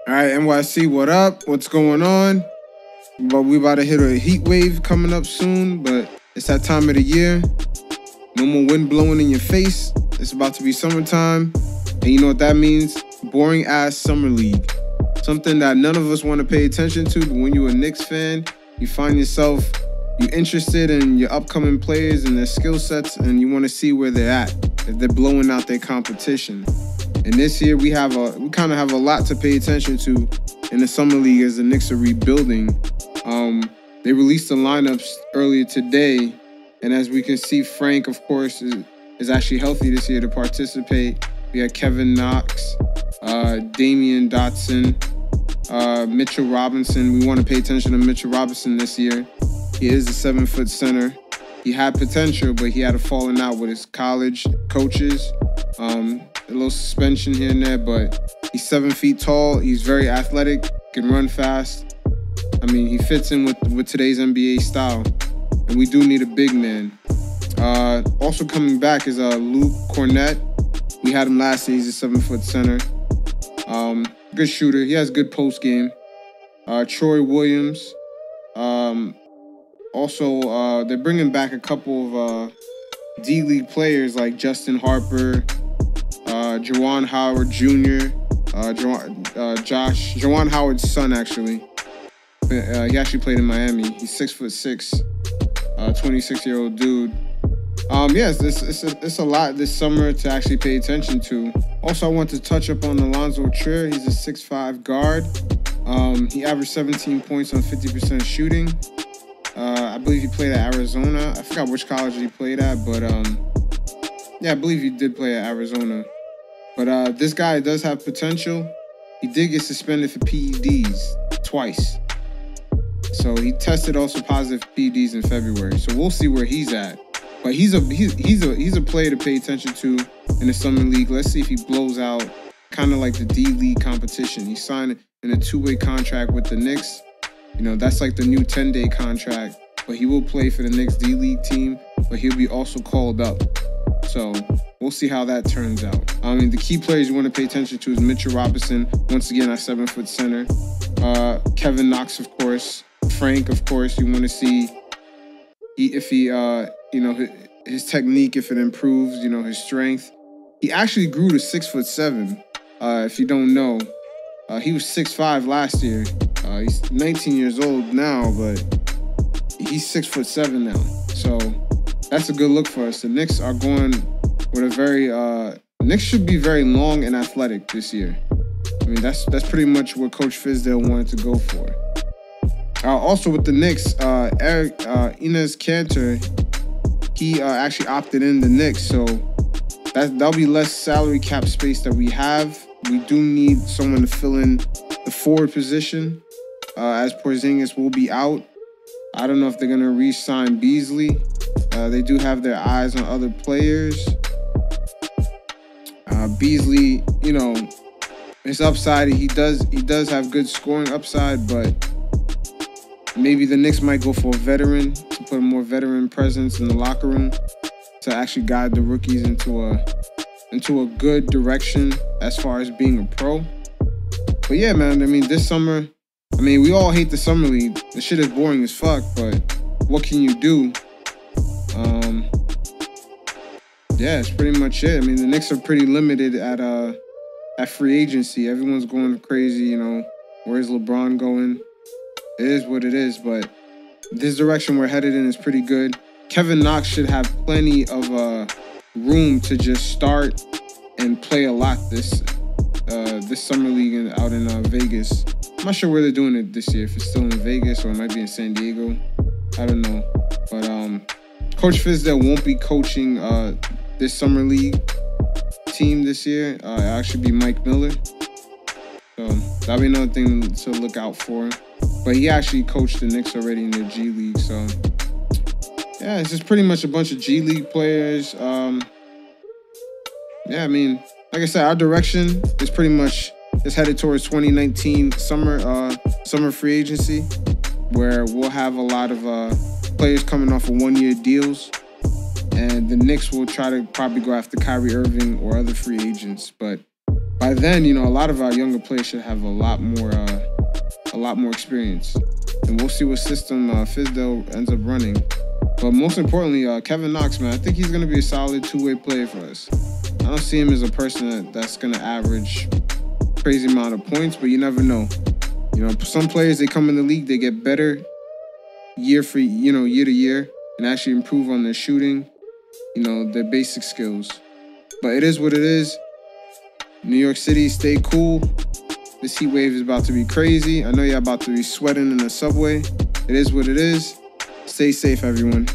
All right, NYC, what up? What's going on? But we about to hit a heat wave coming up soon, but it's that time of the year. No more wind blowing in your face. It's about to be summertime. And you know what that means? Boring ass summer league. Something that none of us want to pay attention to, but when you're a Knicks fan, you find yourself interested in your upcoming players and their skill sets, and you want to see where they're at, if they're blowing out their competition. And this year we kind of have a lot to pay attention to in the summer league as the Knicks are rebuilding. They released the lineups earlier today, and as we can see, Frank, of course, is actually healthy this year to participate. We had Kevin Knox, Damian Dotson, Mitchell Robinson. We want to pay attention to Mitchell Robinson this year. He is a 7-foot center. He had potential, but he had a falling out with his college coaches. A little suspension here and there, but he's 7 feet tall. He's very athletic, can run fast. I mean, he fits in with today's NBA style, and we do need a big man. Also coming back is Luke Cornett. We had him last year. He's a 7-foot center. Good shooter. He has good post game. Troy Williams. Also, they're bringing back a couple of D-League players like Justin Harper, Juwan Howard Jr., Juwan Howard's son, actually. He actually played in Miami. He's 6'6", 26-year-old dude. Yes, it's a lot this summer to actually pay attention to. Also, I want to touch up on Alonzo Trier. He's a 6'5" guard. He averaged 17 points on 50% shooting. I believe he played at Arizona. I forgot which college he played at, but yeah, I believe he did play at Arizona. But this guy does have potential. He did get suspended for PEDs twice. So he tested also positive PEDs in February. So we'll see where he's at. But he's a player to pay attention to in the summer league. Let's see if he blows out kind of like the D-League competition. He signed in a 2-way contract with the Knicks. You know, that's like the new 10-day contract. But he will play for the Knicks D-League team. But he'll be also called up. So we'll see how that turns out. I mean, the key players you want to pay attention to is Mitchell Robinson, once again, our 7-foot center. Kevin Knox, of course. Frank, of course. You want to see if he, his technique, if it improves, his strength. He actually grew to 6'7". If you don't know, he was 6'5" last year. He's 19 years old now, but he's 6'7" now. So that's a good look for us. The Knicks are going with a very Knicks should be very long and athletic this year. I mean, that's pretty much what Coach Fizdale wanted to go for. Also with the Knicks, Enes Kanter, he actually opted in the Knicks, so that'll be less salary cap space that we have. We do need someone to fill in the forward position, as Porzingis will be out. I don't know if they're going to re-sign Beasley. They do have their eyes on other players. Beasley, his upside, he does have good scoring upside, but maybe the Knicks might go for a veteran to put a more veteran presence in the locker room to actually guide the rookies into a good direction as far as being a pro. But yeah, man, I mean, this summer, we all hate the summer league. The shit is boring as fuck, but what can you do? Yeah, it's pretty much it. I mean, the Knicks are pretty limited at free agency. Everyone's going crazy, Where's LeBron going? It is what it is, but this direction we're headed in is pretty good. Kevin Knox should have plenty of room to just start and play a lot this summer league out in Vegas. I'm not sure where they're doing it this year, if it's still in Vegas or it might be in San Diego. I don't know. But Coach Fizdale won't be coaching this summer league team this year. It'll actually be Mike Miller. So that'll be another thing to look out for. But he actually coached the Knicks already in their G League. So yeah, it's just pretty much a bunch of G League players. Yeah, I mean, like I said, our direction is pretty much headed towards 2019 summer free agency, where we'll have a lot of players coming off of 1-year deals. And the Knicks will try to probably go after Kyrie Irving or other free agents. But by then, you know, a lot of our younger players should have a lot more experience. And we'll see what system Fizdale ends up running. But most importantly, Kevin Knox, man, I think he's going to be a solid two-way player for us. I don't see him as a person that's going to average crazy amount of points, but you never know. You know, some players, they come in the league, they get better year to year, and actually improve on their shooting, you know, their basic skills. But it is what it is. New York City, stay cool. This heat wave is about to be crazy. I know you're about to be sweating in the subway. It is what it is. Stay safe, everyone.